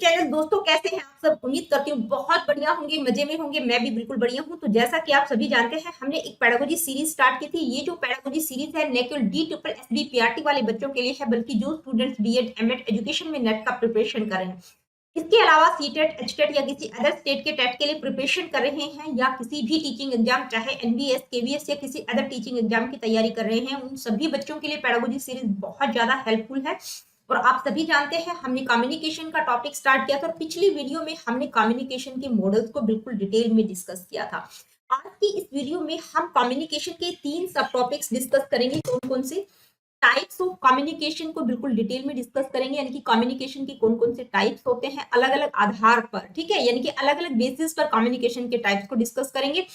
Channel. दोस्तों कैसे हैं आप सब? उम्मीद करती हूँ बहुत बढ़िया होंगे, मजे में होंगे। मैं भी बिल्कुल बढ़िया हूँ। तो जैसा कि आप सभी जानते हैं, हमने एक पेडागोजी सीरीज स्टार्ट की थी। ये जो पेडागोजी सीरीज है न केवल DSSB PRT वाले बच्चों के लिए है, बल्कि जो स्टूडेंट्स बीएड एमएड एजुकेशन में नेट का प्रिपरेशन कर रहे हैं, इसके अलावा सीटेट एचटेट या किसी अदर स्टेट के टेट के लिए प्रिपरेशन कर रहे हैं, या किसी भी टीचिंग एग्जाम चाहे एनबीएस केवीएस या किसी अदर टीचिंग एग्जाम की तैयारी कर रहे हैं, उन सभी बच्चों के लिए पेडागोजी सीरीज बहुत ज्यादा हेल्पफुल है। और आप सभी जानते हैं हमने कम्युनिकेशन का टॉपिक स्टार्ट किया था, और पिछली वीडियो में हमने कम्युनिकेशन के मॉडल्स को बिल्कुल डिटेल में डिस्कस किया था। आज की इस वीडियो में हम कम्युनिकेशन के 3 सब टॉपिक्स डिस्कस करेंगे। कौन कौन से? टाइप्स ऑफ कम्युनिकेशन को बिल्कुल डिटेल में डिस्कस करेंगे, यानी कि कम्युनिकेशन के कौन कौन से टाइप्स होते हैं अलग अलग आधार पर, ठीक है, यानी कि अलग अलग बेसिस पर कम्युनिकेशन के टाइप्स को डिस्कस करेंगे।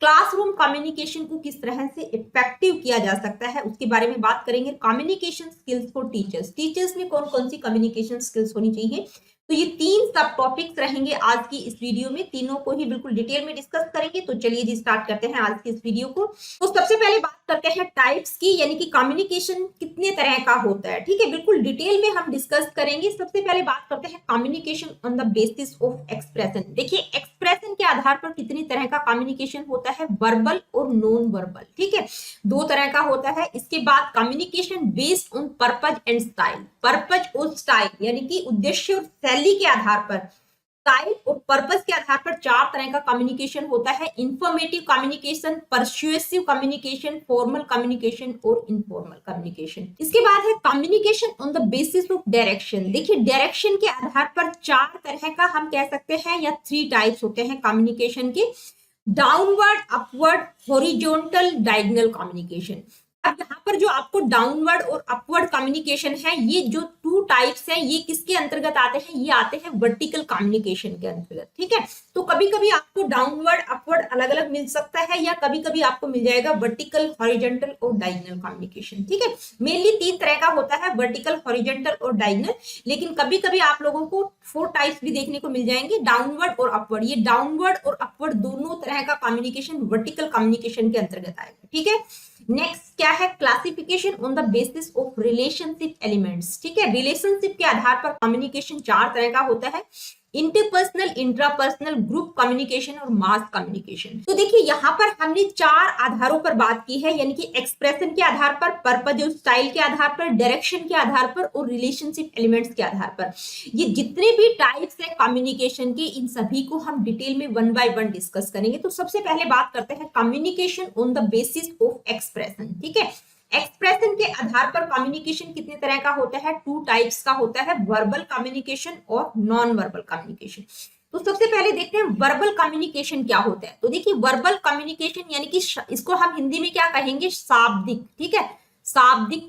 क्लासरूम कम्युनिकेशन को किस तरह से इफेक्टिव किया जा सकता है उसके बारे में बात करेंगे। Communication skills for teachers, teachers में कौन कौन सी कम्युनिकेशन स्किल्स होनी चाहिए। तो ये 3 सब टॉपिक्स रहेंगे आज की इस वीडियो में, तीनों को ही बिल्कुल डिटेल में डिस्कस करेंगे। तो चलिए जी स्टार्ट करते हैं आज की इस वीडियो को। तो सबसे पहले बात करते हैं टाइप्स की, यानी कि कम्युनिकेशन कितने तरह का होता है, ठीक है, बिल्कुल डिटेल में हम डिस्कस करेंगे। सबसे पहले बात करते हैं communication on the basis of expression. देखिए एक्सप्रेशन के आधार पर कितनी तरह का कम्युनिकेशन होता है, वर्बल और नॉन वर्बल, ठीक है, 2 तरह का होता है। इसके बाद communication based on purpose and style, purpose और स्टाइल यानी कि उद्देश्य और शैली के आधार पर, स्टाइल और पर्पस के आधार पर 4 तरह का कम्युनिकेशन होता है। Informative communication, persuasive communication, formal communication और इनफॉर्मल कम्युनिकेशन। इसके बाद है communication on the basis of direction. देखिए डायरेक्शन के आधार पर 4 तरह का हम कह सकते हैं, या 3 टाइप्स होते हैं कम्युनिकेशन के। Downward, upward, horizontal, diagonal communication. अब यहाँ पर जो आपको डाउनवर्ड और अपवर्ड कम्युनिकेशन है, ये जो 2 टाइप्स हैं, ये किसके अंतर्गत आते हैं? ये आते हैं वर्टिकल कम्युनिकेशन के अंतर्गत, ठीक है। तो कभी कभी आपको डाउनवर्ड अपवर्ड अलग अलग मिल सकता है, या कभी कभी आपको मिल जाएगा वर्टिकल, हॉरिजॉन्टल और डायगोनल कम्युनिकेशन, ठीक है। मेनली 3 तरह का होता है, वर्टिकल, हॉरिजॉन्टल और डायगोनल, लेकिन कभी कभी आप लोगों को 4 टाइप्स भी देखने को मिल जाएंगे, डाउनवर्ड और अपवर्ड। ये डाउनवर्ड और अपवर्ड दोनों तरह का कम्युनिकेशन वर्टिकल कम्युनिकेशन के अंतर्गत आएगा, ठीक है। नेक्स्ट क्या है? Classification on the basis of relationship elements, ठीक है, रिलेशनशिप के आधार पर कम्युनिकेशन 4 तरह का होता है। इंटरपर्सनल, इंट्रापर्सनल, ग्रुप कम्युनिकेशन और मास कम्युनिकेशन। तो देखिए यहाँ पर हमने 4 आधारों पर बात की है, यानी कि एक्सप्रेशन के आधार पर, पर्पज और स्टाइल के आधार पर, डायरेक्शन के आधार पर और रिलेशनशिप एलिमेंट्स के आधार पर। ये जितने भी टाइप्स है कम्युनिकेशन के, इन सभी को हम डिटेल में 1 बाय 1 डिस्कस करेंगे। तो सबसे पहले बात करते हैं communication on the basis of expression, ठीक है। एक्सप्रेशन के आधार पर कम्युनिकेशन कितने तरह का होता है? 2 टाइप्स का होता है, वर्बल कम्युनिकेशन और नॉन वर्बल कम्युनिकेशन। तो सबसे पहले देखते हैं वर्बल कम्युनिकेशन क्या होता है। तो देखिए वर्बल कम्युनिकेशन यानी कि इसको हम हिंदी में क्या कहेंगे? शाब्दिक, ठीक है, शाब्दिक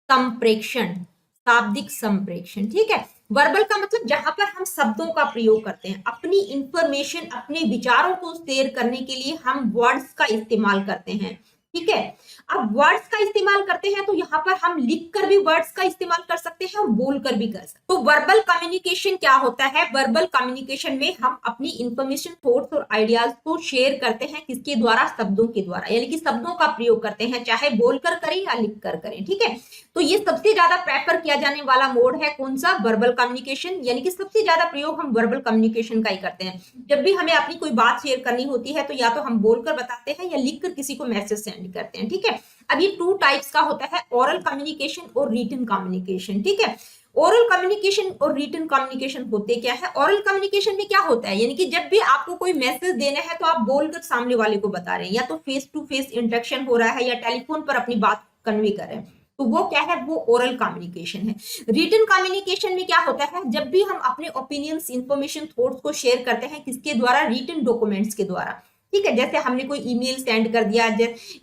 संप्रेषण, शाब्दिक संप्रेषण, ठीक है। वर्बल का मतलब जहां पर हम शब्दों का प्रयोग करते हैं, अपनी इंफॉर्मेशन, अपने विचारों को शेयर करने के लिए हम वर्ड्स का इस्तेमाल करते हैं, ठीक है। अब वर्ड्स का इस्तेमाल करते हैं तो यहाँ पर हम लिखकर भी वर्ड्स का इस्तेमाल कर सकते हैं और बोलकर भी कर सकते हैं। तो वर्बल कम्युनिकेशन क्या होता है? वर्बल कम्युनिकेशन में हम अपनी इंफॉर्मेशन, थॉट्स और आइडियाज को शेयर करते हैं, किसके द्वारा? शब्दों के द्वारा, यानी कि शब्दों का प्रयोग करते हैं, चाहे बोलकर करें या लिखकर करें, ठीक है। तो ये सबसे ज्यादा प्रेफर किया जाने वाला मोड है, कौन सा? वर्बल कम्युनिकेशन, यानी कि सबसे ज्यादा प्रयोग हम वर्बल कम्युनिकेशन का ही करते हैं। जब भी हमें अपनी कोई बात शेयर करनी होती है तो या तो हम बोलकर बताते हैं या लिखकर किसी को मैसेज सेंड करते हैं, ठीक है। अब ये 2 टाइप्स का होता है, ओरल कम्युनिकेशन और रिटन कम्युनिकेशन, ठीक है। ओरल कम्युनिकेशन और रिटन कम्युनिकेशन होते क्या है? ओरल कम्युनिकेशन में क्या होता है, यानी कि जब भी आपको कोई मैसेज देना है तो आप बोलकर सामने वाले को बता रहे हैं, या तो फेस टू फेस इंटरेक्शन हो रहा है या टेलीफोन पर अपनी बात कन्वे कर रहे हैं, तो वो क्या है? वो ओरल कम्युनिकेशन है। रिटन कम्युनिकेशन में क्या होता है? जब भी हम अपने ओपिनियंस, इंफॉर्मेशन, थॉट्स को शेयर करते हैं, किसके द्वारा? रिटन डॉक्यूमेंट्स के द्वारा, ठीक है। जैसे हमने कोई ईमेल सेंड कर दिया,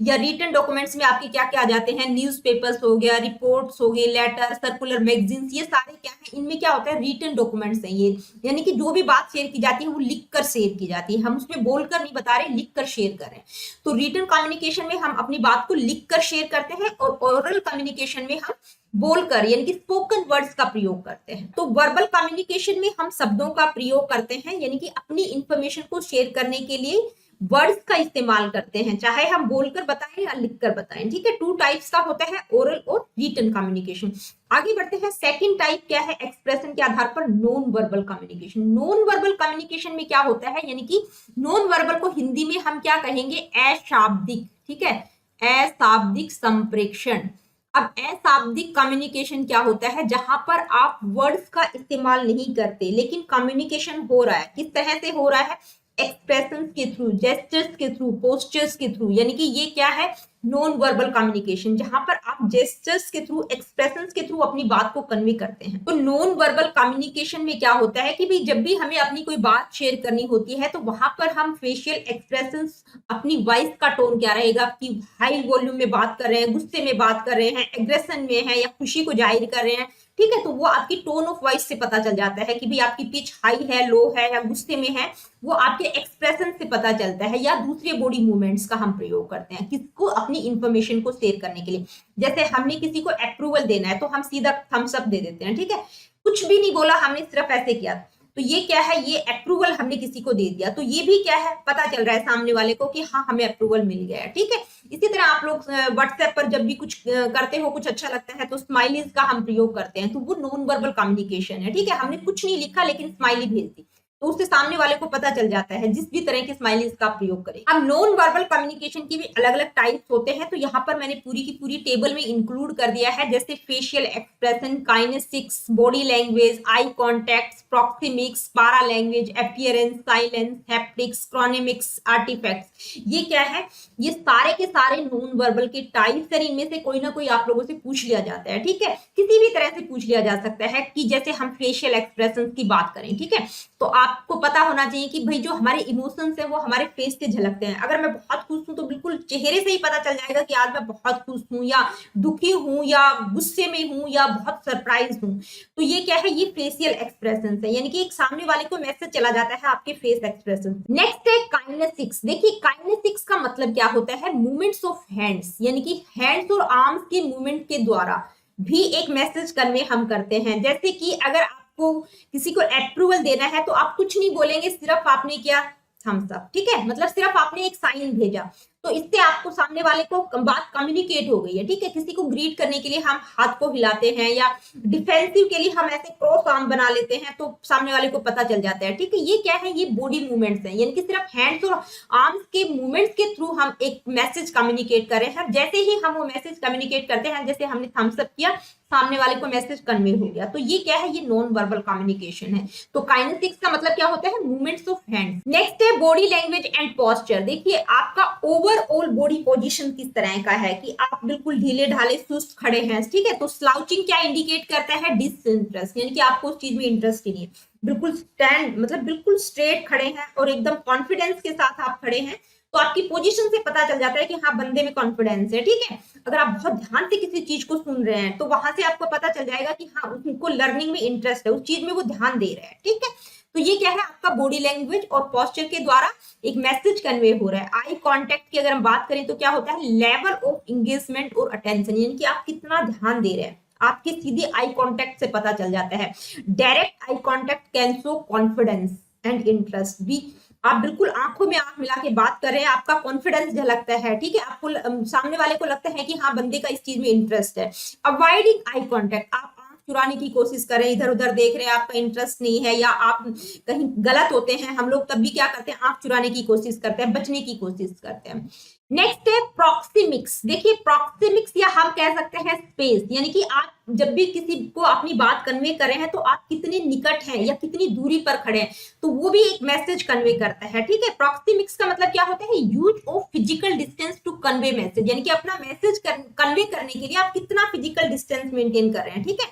या रिटन डॉक्यूमेंट्स में आपके क्या क्या आ जाते हैं? न्यूज़पेपर्स हो गया, रिपोर्ट्स हो गए, लेटर, सर्कुलर, मैगजीन्स, ये सारे क्या है? इनमें क्या होता है? रिटन डॉक्यूमेंट्स हैं ये, यानी कि जो भी बात शेयर की जाती है वो लिख कर शेयर की जाती है, हम उसमें बोलकर नहीं बता रहे, लिख कर शेयर कर रहे हैं। तो रिटन कम्युनिकेशन में हम अपनी बात को लिख कर शेयर करते हैं, और ओरल कम्युनिकेशन में हम बोलकर यानी कि स्पोकन वर्ड्स का प्रयोग करते हैं। तो वर्बल कम्युनिकेशन में हम शब्दों का प्रयोग करते हैं, यानी कि अपनी इंफॉर्मेशन को शेयर करने के लिए वर्ड्स का इस्तेमाल करते हैं, चाहे हम बोलकर बताएं या लिखकर बताएं। ठीक है, 2 टाइप्स का होता है, ओरल और रिटन कम्युनिकेशन। आगे बढ़ते हैं, सेकंड टाइप क्या है, एक्सप्रेशन के आधार पर non verbal communication. Non verbal communication में क्या होता है, यानी कि नॉन वर्बल को हिंदी में हम क्या कहेंगे, अशाब्दिक। ठीक है, अशाब्दिक संप्रेषण। अब अशाब्दिक कम्युनिकेशन क्या होता है, जहां पर आप वर्ड्स का इस्तेमाल नहीं करते लेकिन कम्युनिकेशन हो रहा है। किस तरह से हो रहा है, एक्सप्रेशंस के थ्रू, जेस्चर्स के थ्रू, पोस्चर्स के थ्रू, यानी कि ये क्या है, नॉन वर्बल कम्युनिकेशन, जहां पर आप जेस्चर्स के थ्रू, एक्सप्रेशंस के थ्रू अपनी बात को कन्वे करते हैं। तो नॉन वर्बल कम्युनिकेशन में क्या होता है कि भाई जब भी हमें अपनी कोई बात शेयर करनी होती है तो वहां पर हम फेशियल एक्सप्रेशंस, अपनी वॉइस का टोन क्या रहेगा, कि हाई वॉल्यूम में बात कर रहे हैं, गुस्से में बात कर रहे हैं, एग्रेशन में है या खुशी को जाहिर कर रहे हैं। ठीक है, तो वो आपकी टोन ऑफ वॉइस से पता चल जाता है कि भाई आपकी पिच हाई है, लो है या गुस्से में है। वो आपके एक्सप्रेशन से पता चलता है, या दूसरे बॉडी मूवमेंट्स का हम प्रयोग करते हैं किसको, अपनी इंफॉर्मेशन को शेयर करने के लिए। जैसे हमने किसी को अप्रूवल देना है तो हम सीधा थम्स अप दे देते हैं। ठीक है, कुछ भी नहीं बोला हमने, सिर्फ ऐसे किया, तो ये क्या है, ये अप्रूवल हमने किसी को दे दिया। तो ये भी क्या है, पता चल रहा है सामने वाले को कि हाँ हमें अप्रूवल मिल गया है। ठीक है, इसी तरह आप लोग व्हाट्सएप पर जब भी कुछ करते हो, कुछ अच्छा लगता है तो स्माइलीज का हम प्रयोग करते हैं, तो वो नॉन वर्बल कम्युनिकेशन है। ठीक है, हमने कुछ नहीं लिखा लेकिन स्माइली भेज दी, तो उससे सामने वाले को पता चल जाता है, जिस भी तरह के स्माइलीज का प्रयोग करें। अब नॉन वर्बल कम्युनिकेशन की भी अलग अलग टाइप्स होते हैं, तो यहाँ पर मैंने पूरी की पूरी टेबल में इंक्लूड कर दिया है, जैसे facial expression, kinesics, body language, eye contact, proxemics, para language, appearance, silence, haptics, chronemics, artifacts. ये क्या है, ये सारे के सारे नॉन वर्बल के टाइप्स हैं, इनमें से कोई ना कोई आप लोगों से पूछ लिया जाता है। ठीक है, किसी भी तरह से पूछ लिया जा सकता है, कि जैसे हम फेशियल एक्सप्रेशन की बात करें, ठीक है, तो आपको पता होना चाहिए कि भाई जो हमारे इमोशंस हैं वो हमारे फेस से झलकते हैं। अगर मैं बहुत खुश हूं तो बिल्कुल चेहरे से ही पता चल जाएगा कि आज मैं बहुत खुश हूं, या दुखी हूं, या गुस्से में हूं, या बहुत सरप्राइज हूं। तो ये क्या है, ये फेशियल एक्सप्रेशन है, यानी कि एक सामने वाले को मैसेज चला जाता है आपके फेस एक्सप्रेशन। नेक्स्ट है काइनेसिक्स। देखिए काइनेसिक्स का मतलब क्या होता है, मूवमेंट्स ऑफ हैंड्स, यानी कि हैंड्स और आर्म्स के मूवमेंट के द्वारा भी एक मैसेज कन्वे हम करते हैं। जैसे कि अगर आपको किसी को अप्रूवल देना है तो आप कुछ नहीं बोलेंगे, सिर्फ आपने क्या, थम्स अप। ठीक है, मतलब सिर्फ आपने एक साइन भेजा, तो इससे आपको सामने वाले को बात कम्युनिकेट हो गई है। ठीक है, किसी को ग्रीट करने के लिए हम हाथ को हिलाते हैं, या डिफेंसिव के लिए हम ऐसे क्रॉस आर्म बना लेते हैं, तो सामने वाले को पता चल जाता है। ठीक है, ये क्या है, ये बॉडी मूवमेंट्स हैं, यानी कि सिर्फ हैंड्स और आर्म्स के मूवमेंट्स के थ्रू हम एक मैसेज कम्युनिकेट कर रहे हैं। जैसे ही हम वो मैसेज कम्युनिकेट करते हैं, जैसे हमने थम्स अप किया, सामने वाले को मैसेज कन्वे हो गया, तो ये क्या है, ये नॉन वर्बल कम्युनिकेशन है। तो काइनेसिक्स का मतलब क्या होता है, मूवमेंट्स ऑफ हैंड्स। नेक्स्ट है बॉडी लैंग्वेज एंड पोस्चर। देखिए आपका ओवरऑल बॉडी पोजीशन किस तरह का है, कि आप बिल्कुल ढीले ढाले सुस्त खड़े हैं। ठीक है, तो स्लाउचिंग क्या इंडिकेट करता है, डिसइंटरेस्ट, यानी कि आपको उस चीज में इंटरेस्ट ही नहीं है। बिल्कुल स्टैंड मतलब बिल्कुल स्ट्रेट खड़े हैं और एकदम कॉन्फिडेंस के साथ आप खड़े हैं, तो आपकी पोजीशन से पता चल जाता है कि हाँ बंदे में कॉन्फिडेंस है। ठीक है, अगर आप बहुत ध्यान से किसी चीज को सुन रहे हैं तो वहां से आपको पता चल जाएगा कि हाँ उनको लर्निंग में इंटरेस्ट है, उस चीज में वो ध्यान दे रहे हैं। ठीक है, तो ये क्या है, आपका बॉडी लैंग्वेज और पोस्चर के द्वारा एक मैसेज कन्वे हो रहा है। आई कांटेक्ट की अगर हम बात करें तो क्या होता है, लेवल ऑफ एंगेजमेंट और अटेंशन, यानी कि आप कितना ध्यान दे रहे हैं, आपके सीधे आई कांटेक्ट से पता चल जाता है। Direct eye contact can show confidence and interest भी, आप बिल्कुल आंखों में आंख मिला के बात कर रहे हैं, आपका कॉन्फिडेंस झलकता है। ठीक है, आपको सामने वाले को लगता है कि हाँ बंदे का इस चीज में इंटरेस्ट है। अवॉइडिंग आई कांटेक्ट, आप आंख चुराने की कोशिश कर रहे हैं, इधर उधर देख रहे हैं, आपका इंटरेस्ट नहीं है, या आप कहीं गलत होते हैं, हम लोग तब भी क्या करते हैं, आंख चुराने की कोशिश करते हैं, बचने की कोशिश करते हैं। नेक्स्ट है प्रॉक्सिमिक्स। देखिए प्रॉक्सिमिक्स या हम कह सकते हैं स्पेस, यानी कि आप जब भी किसी को अपनी बात कन्वे कर रहे हैं तो आप कितने निकट हैं या कितनी दूरी पर खड़े हैं, तो वो भी एक मैसेज कन्वे करता है। ठीक है, प्रॉक्सिमिक्स का मतलब क्या होता है, use of physical distance to convey message, यानी कि अपना मैसेज कन्वे करने के लिए आप कितना फिजिकल डिस्टेंस मेंटेन कर रहे हैं। ठीक है,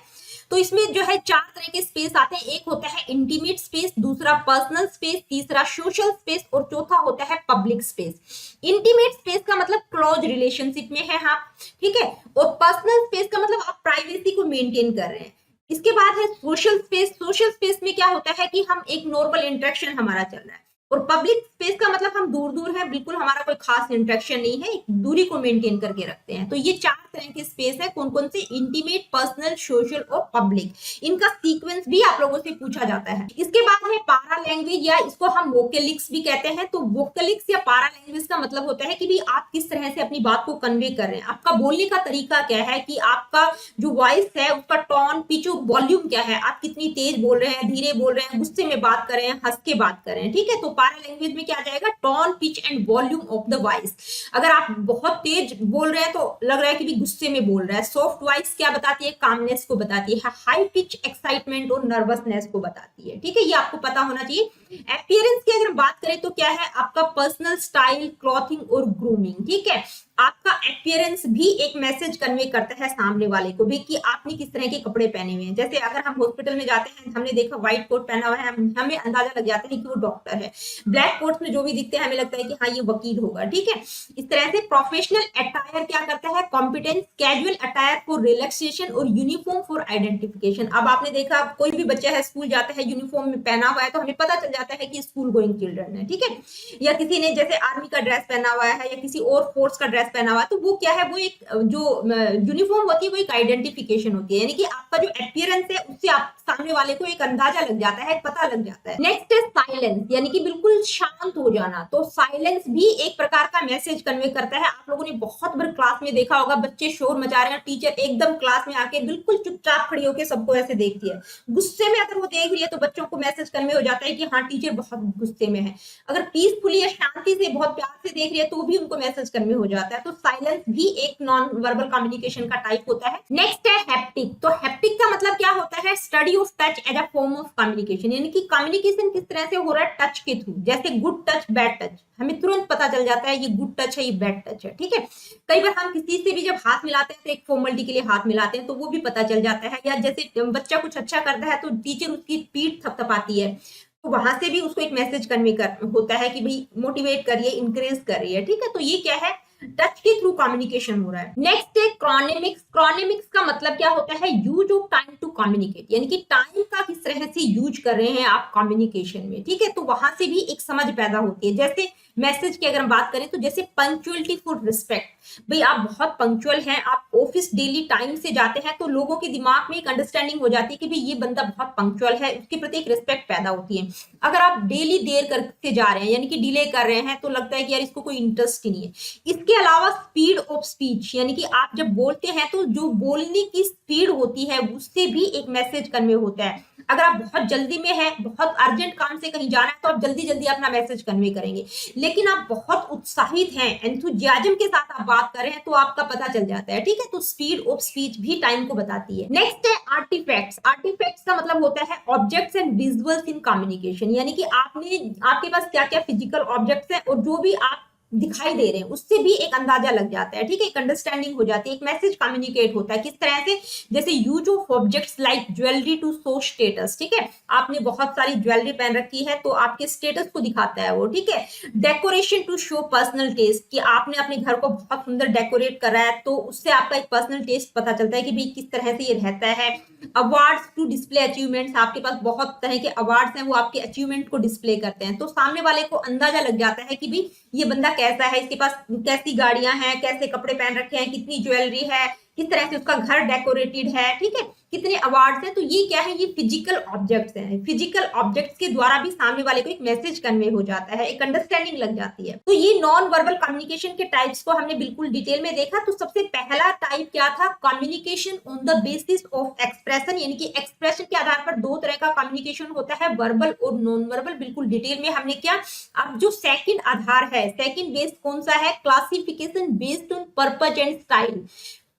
तो इसमें जो है 4 तरह के स्पेस आते हैं, एक होता है इंटीमेट स्पेस, दूसरा पर्सनल स्पेस, तीसरा सोशल स्पेस और चौथा होता है पब्लिक स्पेस। इंटीमेट स्पेस का मतलब क्लोज रिलेशनशिप में है आप, ठीक है, और पर्सनल स्पेस का मतलब आप प्राइवेसी को मेंटेन कर रहे हैं। इसके बाद है सोशल स्पेस। सोशल स्पेस में क्या होता है कि हम एक नॉर्मल इंटरेक्शन हमारा चल रहा है, और पब्लिक स्पेस का मतलब हम दूर दूर है, बिल्कुल हमारा कोई खास इंटरेक्शन नहीं है, एक दूरी को मेंटेन करके रखते हैं। तो ये 4 तरह के स्पेस है, कौन कौन से? इंटीमेट, पर्सनल, सोशल और पब्लिक। इनका सीक्वेंस भी आप लोगों से पूछा जाता है। इसके बाद है पारा लैंग्वेज, या इसको हम वोकलिक्स भी कहते हैं। तो वोकलिक्स या पारा लैंग्वेज का मतलब होता है कि भी आप किस तरह से अपनी बात को कन्वे कर रहे हैं, आपका बोलने का तरीका क्या है, कि आपका जो वॉइस है उसका टोन, पिच और वॉल्यूम क्या है, आप कितनी तेज बोल रहे हैं, धीरे बोल रहे हैं, गुस्से में बात कर रहे हैं, हंस के बात कर रहे हैं। ठीक है, तो पारा लैंग्वेज में क्या आ जाएगा? Tone, pitch and volume of the voice. अगर आप बहुत तेज बोल रहे हैं तो लग रहा है कि भी गुस्से में बोल रहा है। सॉफ्ट वॉइस क्या बताती है? कामनेस को बताती है। हाई पिच एक्साइटमेंट और नर्वसनेस को बताती है। ठीक है, ये आपको पता होना चाहिए। अपीयरेंस की अगर बात करें तो क्या है? आपका पर्सनल स्टाइल, क्लॉथिंग और ग्रूमिंग। ठीक है, आपका अपीयरेंस भी एक मैसेज कन्वे करता है सामने वाले को भी, कि आपने किस तरह के कपड़े पहने हुए हैं। जैसे अगर हम हॉस्पिटल में जाते हैं, हमने देखा व्हाइट कोट पहना हुआ है, हमें अंदाजा लग जाता है कि वो डॉक्टर है। ब्लैक कोट में जो भी दिखते हैं हमें लगता है कि हाँ ये वकील होगा। ठीक है, इस तरह से प्रोफेशनल अटायर क्या करता है? Competence, casual attire for relaxation और यूनिफॉर्म फॉर आइडेंटिफिकेशन। अब आपने देखा कोई भी बच्चा है स्कूल जाता है, यूनिफॉर्म में पहना हुआ है तो हमें पता चल जाता है कि स्कूल गोइंग चिल्ड्रन है। ठीक है, या किसी ने जैसे आर्मी का ड्रेस पहना हुआ है या किसी और फोर्स का ड्रेस पहना हुआ है, तो वो क्या है? वो एक जो यूनिफॉर्म होती है वो एक आइडेंटिफिकेशन होती है, यानी कि आपका जो अपीयरेंस है उससे आप सामने वाले को एक अंदाजा लग जाता है, पता लग जाता है। नेक्स्ट है साइलेंस, यानी कि बिल्कुल शांत हो जाना। तो साइलेंस भी एक प्रकार का मैसेज कन्वे करता है। आप लोगों ने बहुत बार क्लास में देखा होगा, बच्चे शोर मचा रहे हैं, टीचर एकदम क्लास में आके बिल्कुल चुपचाप खड़ी होकर सबको ऐसे देखती है। गुस्से में अगर वो देख रही है तो बच्चों को मैसेज कन्वे हो जाता है कि हाँ टीचर बहुत गुस्से में है। अगर पीसफुली या शांति से बहुत प्यार से देख रही है तो भी उनको मैसेज कन्वे हो जाता है। तो साइलेंस भी एक नॉन वर्बल कम्युनिकेशन का टाइप होता है। नेक्स्ट है हैप्टिक। तो हैप्टिक का मतलब क्या होता है? Study of touch as a form of communication, यानी कि कम्युनिकेशन किस तरह से हो रहा है? टच के थ्रू। जैसे गुड टच, बैड टच, हमें तुरंत पता चल जाता है ये गुड टच है, ये बैड टच है। ठीक है, कई बार हम किसी से भी जब हाथ मिलाते हैं तो एक फॉर्मेलिटी के लिए हाथ मिलाते हैं, तो वो भी पता चल जाता है। या जैसे बच्चा कुछ अच्छा करता है तो टीचर उसकी पीठ थपथपाती है, तो वहां से भी उसको एक मैसेज कन्वे कर होता है कि भाई मोटिवेट करिए, इंकरेज करिए। ठीक है, तो ये क्या है? टच के थ्रू कम्युनिकेशन हो रहा है। नेक्स्ट है क्रॉनेमिक्स। क्रॉनेमिक्स का मतलब क्या होता है? Use of time to communicate, यानी कि टाइम का किस तरह से यूज कर रहे हैं आप कम्युनिकेशन में। ठीक है, तो वहां से भी एक समझ पैदा होती है। जैसे मैसेज की अगर हम बात करें तो जैसे पंक्चुअलिटी फॉर रिस्पेक्ट, भाई आप बहुत पंक्चुअल हैं, आप ऑफिस डेली टाइम से जाते हैं, तो लोगों के दिमाग में एक अंडरस्टैंडिंग हो जाती है कि भाई ये बंदा बहुत पंक्चुअल है, उसके प्रति एक रिस्पेक्ट पैदा होती है। अगर आप डेली देर करके जा रहे हैं, यानी कि डिले कर रहे हैं, तो लगता है कि यार इसको कोई इंटरेस्ट ही नहीं है। इसके अलावा स्पीड ऑफ स्पीच, यानी कि आप जब बोलते हैं तो जो बोलने की स्पीड होती है उससे भी एक मैसेज कन्वे होता है। अगर आप बहुत जल्दी में हैं, बहुत अर्जेंट काम से कहीं जाना है, तो आप जल्दी जल्दी अपना मैसेज कन्वे करेंगे। लेकिन आप बहुत उत्साहित हैं, एंथुजियाज्म के साथ आप बात कर रहे हैं, तो आपका पता चल जाता है। ठीक है, तो स्पीड ऑफ स्पीच भी टाइम को बताती है। नेक्स्ट है आर्टिफैक्ट्स। आर्टिफैक्ट्स का मतलब होता है objects and visuals in communication, यानी कि आपके पास क्या क्या फिजिकल ऑब्जेक्ट्स हैं और जो भी आप दिखाई दे रहे हैं उससे भी एक अंदाजा लग जाता है। ठीक है, एक अंडरस्टैंडिंग हो जाती है, एक मैसेज कम्युनिकेट होता है। किस तरह से? जैसे use of objects like jewellery to show status. ठीक है, आपने बहुत सारी ज्वेलरी पहन रखी है तो आपके स्टेटस को दिखाता है वो। ठीक है, decoration to show personal taste, कि आपने अपने घर को बहुत सुंदर डेकोरेट करा है तो उससे आपका एक पर्सनल टेस्ट पता चलता है कि भाई किस तरह से ये रहता है। अवार्ड्स टू डिस्प्ले अचीवमेंट्स, आपके पास बहुत तरह के अवार्ड्स हैं, वो आपके अचीवमेंट को डिस्प्ले करते हैं, तो सामने वाले को अंदाजा लग जाता है कि भाई ये बंदा कैसा है, इसके पास कैसी गाड़ियां हैं, कैसे कपड़े पहन रखे हैं, कितनी ज्वेलरी है, किस तरह से उसका घर डेकोरेटेड है। ठीक है, कितने अवार्ड्स हैं। तो ये क्या है? ये फिजिकल ऑब्जेक्ट्स हैं। फिजिकल ऑब्जेक्ट्स के द्वारा भी सामने वाले को एक मैसेज कन्वे हो जाता है, एक अंडरस्टैंडिंग लग जाती है। तो ये नॉन वर्बल कम्युनिकेशन के टाइप्स को हमने बिल्कुल डिटेल में देखा। तो सबसे पहला टाइप क्या था? Communication on the basis of expression, यानी कि एक्सप्रेशन के आधार पर दो तरह का कम्युनिकेशन होता है, वर्बल और नॉन वर्बल। बिल्कुल डिटेल में हमने क्या। अब जो सेकंड आधार है, सेकंड बेस्ड कौन सा है? Classification based on purpose and style.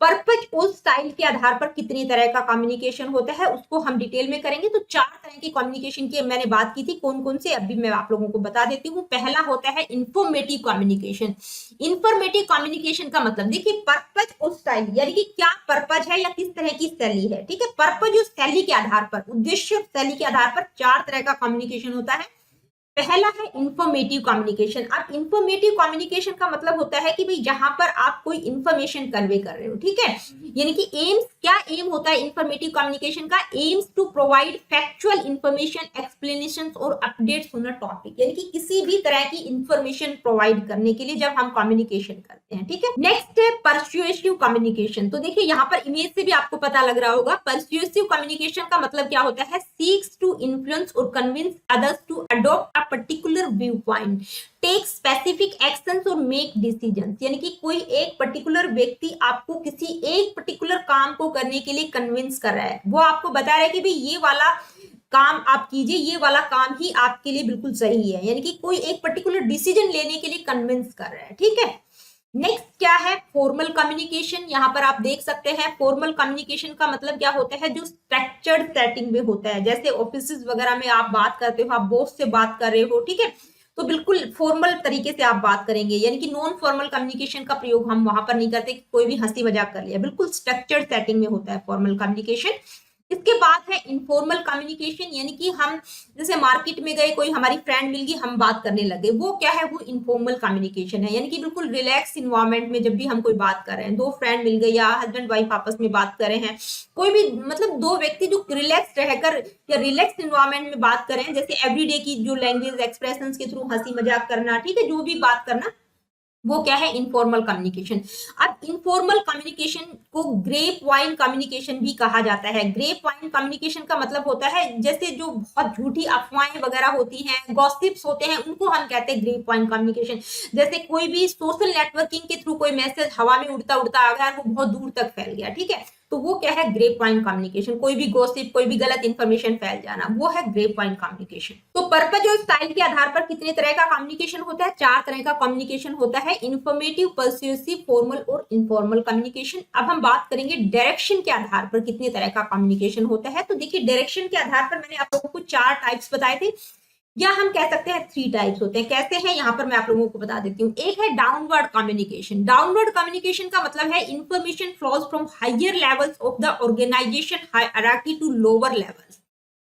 Purpose और स्टाइल के आधार पर कितनी तरह का कम्युनिकेशन होता है उसको हम डिटेल में करेंगे। तो 4 तरह की कम्युनिकेशन की मैंने बात की थी, कौन कौन से अभी मैं आप लोगों को बता देती हूँ। पहला होता है इंफॉर्मेटिव कम्युनिकेशन। इंफॉर्मेटिव कम्युनिकेशन का मतलब देखिए पर्पज और स्टाइल, यानी कि क्या पर्पज है या किस तरह की शैली है। ठीक है, पर्पज और शैली के आधार पर, उद्देश्य और शैली के आधार पर 4 तरह का कम्युनिकेशन होता है। पहला है इंफॉर्मेटिव कम्युनिकेशन। अब इंफॉर्मेटिव कम्युनिकेशन का मतलब होता है कि भाई जहां पर आप कोई इंफॉर्मेशन कन्वे कर रहे हो, ठीक है, यानी कि एम्स, क्या एम होता है इंफॉर्मेटिव कम्युनिकेशन का? Aims to provide factual information, explanation और अपडेट्स ऑन अ टॉपिक, यानी कि किसी भी तरह की इंफॉर्मेशन प्रोवाइड करने के लिए जब हम कम्युनिकेशन करते हैं, ठीक है। नेक्स्ट है परसुएसिव कम्युनिकेशन। तो देखिए यहाँ पर इमेज से भी आपको पता लग रहा होगा, परसुएसिव कम्युनिकेशन का मतलब क्या होता है? सीक्स टू इन्फ्लुएंस और convince others to adopt particular viewpoint, take specific actions और मेक डिसीजंस, यानी कि कोई एक पर्टिकुलर व्यक्ति आपको किसी एक पर्टिकुलर काम को करने के लिए कन्विंस कर रहा है, वो आपको बता रहा है कि भाई ये वाला काम आप कीजिए, ये वाला काम ही आपके लिए बिल्कुल सही है, यानी कि कोई एक पर्टिकुलर डिसीजन लेने के लिए कन्विंस कर रहा है, ठीक है। नेक्स्ट क्या है? Formal communication. यहाँ पर आप देख सकते हैं फॉर्मल कम्युनिकेशन का मतलब क्या होता है? जो स्ट्रक्चर्ड सेटिंग में होता है, जैसे ऑफिस वगैरह में आप बात करते हो, आप बॉस से बात कर रहे हो, ठीक है, तो बिल्कुल फॉर्मल तरीके से आप बात करेंगे, यानी कि नॉन फॉर्मल कम्युनिकेशन का प्रयोग हम वहां पर नहीं करते कि कोई भी हंसी मजाक कर लिया, बिल्कुल स्ट्रक्चर्ड सेटिंग में होता है फॉर्मल कम्युनिकेशन। इसके बाद है इनफॉर्मल कम्युनिकेशन, यानी कि हम जैसे मार्केट में गए, कोई हमारी फ्रेंड मिल गई, हम बात करने लगे, वो क्या है? वो इनफॉर्मल कम्युनिकेशन है, यानी कि बिल्कुल रिलैक्स इन्वायरमेंट में जब भी हम कोई बात कर रहे हैं, दो फ्रेंड मिल गई या हस्बैंड वाइफ आपस में बात कर रहे हैं, कोई भी मतलब दो व्यक्ति जो रिलैक्स रहकर या रिलैक्स इन्वायरमेंट में बात कर रहे हैं, जैसे एवरीडे की जो लैंग्वेज एक्सप्रेशन के थ्रू हंसी मजाक करना, ठीक है, जो भी बात करना, वो क्या है? Informal communication. अब इनफॉर्मल कम्युनिकेशन को ग्रेप वाइन कम्युनिकेशन भी कहा जाता है। ग्रेप वाइन कम्युनिकेशन का मतलब होता है जैसे जो बहुत झूठी अफवाहें वगैरह होती हैं, गॉसिप्स होते हैं, उनको हम कहते हैं ग्रेप वाइन कम्युनिकेशन। जैसे कोई भी सोशल नेटवर्किंग के थ्रू कोई मैसेज हवा में उड़ता उड़ता आ गया, वो बहुत दूर तक फैल गया, ठीक है, तो वो क्या है? Grapevine communication. कोई भी गॉसिप, कोई भी गलत इंफॉर्मेशन फैल जाना, वो है ग्रेप वाइन कम्युनिकेशन। तो पर्पज और स्टाइल के आधार पर कितने तरह का कम्युनिकेशन होता है? 4 तरह का कम्युनिकेशन होता है, इन्फॉर्मेटिव, पर्सुएसिव, फॉर्मल और इनफॉर्मल कम्युनिकेशन। अब हम बात करेंगे डायरेक्शन के आधार पर कितने तरह का कम्युनिकेशन होता है। तो देखिए डायरेक्शन के आधार पर मैंने आप लोगों को 4 टाइप्स बताए थे, या हम कह सकते हैं 3 टाइप्स होते हैं। कैसे हैं यहाँ पर मैं आप लोगों को बता देती हूँ। एक है डाउनवर्ड कम्युनिकेशन। डाउनवर्ड कम्युनिकेशन का मतलब है information flows from higher levels of the organisation hierarchy to lower levels,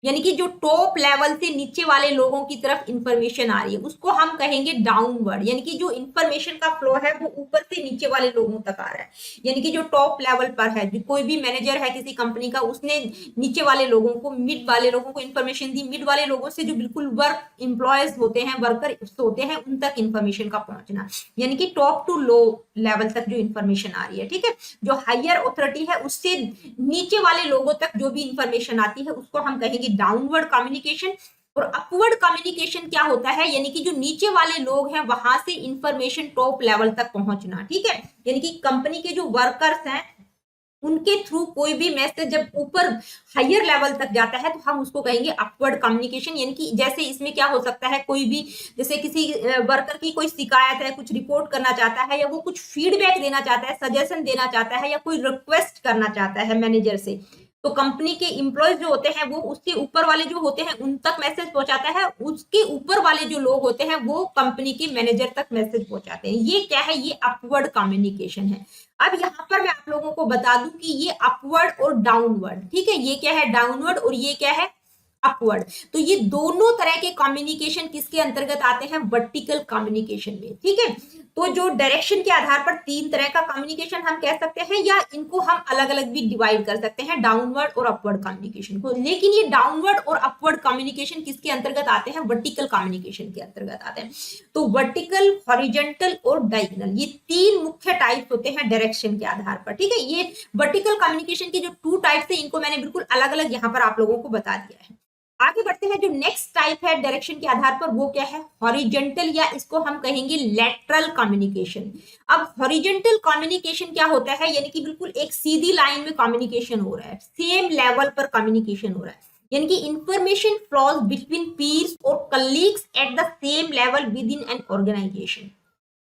यानी कि जो टॉप लेवल से नीचे वाले लोगों की तरफ इंफॉर्मेशन आ रही है, उसको हम कहेंगे डाउनवर्ड, यानी कि जो इंफॉर्मेशन का फ्लो है वो ऊपर से नीचे वाले लोगों तक आ रहा है, यानी कि जो टॉप लेवल पर है, जो कोई भी मैनेजर है किसी कंपनी का, उसने नीचे वाले लोगों को, मिड वाले लोगों को इंफॉर्मेशन दी, मिड वाले लोगों से जो बिल्कुल वर्क एम्प्लॉयज होते हैं, वर्कर होते हैं, उन तक इंफॉर्मेशन का पहुंचना, यानी कि टॉप टू लो लेवल तक जो इंफॉर्मेशन आ रही है, ठीक है। जो हायर अथॉरिटी है उससे नीचे वाले लोगों तक जो भी इंफॉर्मेशन आती है उसको हम कहेंगे डाउनवर्ड कम्युनिकेशन। और अपवर्ड कम्युनिकेशन क्या होता है? यानी कि जो नीचे वाले लोग हैं वहां से इंफॉर्मेशन टॉप लेवल तक पहुंचना, ठीक है, यानी कि कंपनी के जो वर्कर्स हैं उनके थ्रू कोई भी मैसेज जब ऊपर हायर लेवल तक जाता है तो हम उसको कहेंगे अपवर्ड कम्युनिकेशन। यानी कि जैसे इसमें क्या हो सकता है, कोई भी जैसे किसी वर्कर की कोई शिकायत है, कुछ रिपोर्ट करना चाहता है, या वो कुछ फीडबैक देना चाहता है, सजेशन देना चाहता है, या कोई रिक्वेस्ट करना चाहता है मैनेजर से, तो कंपनी के एम्प्लॉयज जो होते हैं वो उसके ऊपर वाले जो होते हैं उन तक मैसेज पहुंचाता है, उसके ऊपर वाले जो लोग होते हैं वो कंपनी के मैनेजर तक मैसेज पहुंचाते हैं। ये क्या है? ये अपवर्ड कम्युनिकेशन है। अब यहाँ पर मैं आप लोगों को बता दूं कि ये अपवर्ड और डाउनवर्ड, ठीक है, ये क्या है? डाउनवर्ड, और ये क्या है? अपवर्ड। तो ये दोनों तरह के कम्युनिकेशन किसके अंतर्गत आते हैं? वर्टिकल कम्युनिकेशन में, ठीक है। तो जो डायरेक्शन के आधार पर 3 तरह का कम्युनिकेशन हम कह सकते हैं, या इनको हम अलग अलग भी डिवाइड कर सकते हैं, डाउनवर्ड और अपवर्ड कम्युनिकेशन को। लेकिन ये डाउनवर्ड और अपवर्ड कम्युनिकेशन किसके अंतर्गत आते हैं? वर्टिकल कम्युनिकेशन के अंतर्गत आते हैं। तो वर्टिकल, हॉरिजॉन्टल और डायगोनल, ये 3 मुख्य टाइप होते हैं डायरेक्शन के आधार पर, ठीक है। ये वर्टिकल कम्युनिकेशन के जो 2 टाइप्स है इनको मैंने बिल्कुल अलग अलग यहाँ पर आप लोगों को बता दिया है। आगे बढ़ते हैं। जो नेक्स्ट टाइप है डायरेक्शन के आधार पर वो क्या है? हॉरिजॉन्टल, या इसको हम कहेंगे लैटरल कम्युनिकेशन। अब हॉरिजॉन्टल कम्युनिकेशन क्या होता है? यानी कि बिल्कुल एक सीधी लाइन में कम्युनिकेशन हो रहा है, सेम लेवल पर कम्युनिकेशन हो रहा है, यानी कि इंफॉर्मेशन फ्लोज बिटवीन पीयर्स और colleagues at the same level within an organisation.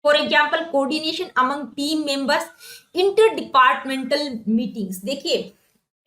For example coordination among team members, inter departmental meetings. देखिए